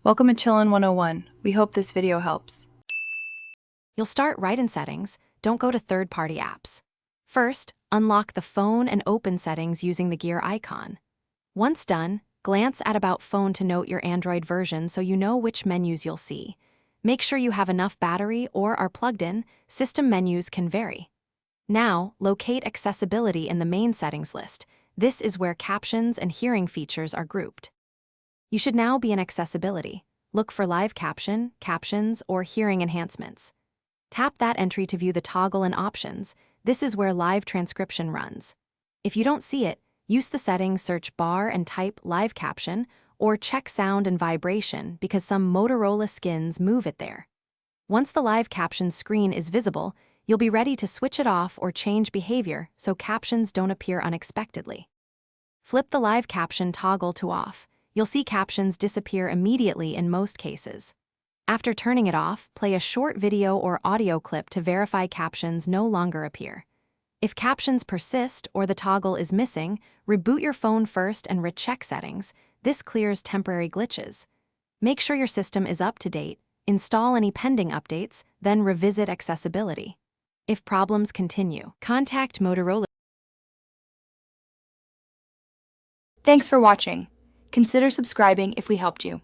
Welcome to Chillin' 101. We hope this video helps. You'll start right in Settings. Don't go to third-party apps. First, unlock the phone and open Settings using the gear icon. Once done, glance at About Phone to note your Android version so you know which menus you'll see. Make sure you have enough battery or are plugged in. System menus can vary. Now, locate Accessibility in the main settings list. This is where captions and hearing features are grouped. You should now be in Accessibility. Look for Live Caption, Captions, or Hearing Enhancements. Tap that entry to view the toggle and options. This is where live transcription runs. If you don't see it, use the settings search bar and type Live Caption, or check sound and vibration because some Motorola skins move it there. Once the Live Caption screen is visible, you'll be ready to switch it off or change behavior so captions don't appear unexpectedly. Flip the Live Caption toggle to off. You'll see captions disappear immediately in most cases. After turning it off, play a short video or audio clip to verify captions no longer appear. If captions persist or the toggle is missing, reboot your phone first and recheck settings. This clears temporary glitches. Make sure your system is up to date, install any pending updates, then revisit accessibility. If problems continue, contact Motorola. Thanks for watching. Consider subscribing if we helped you.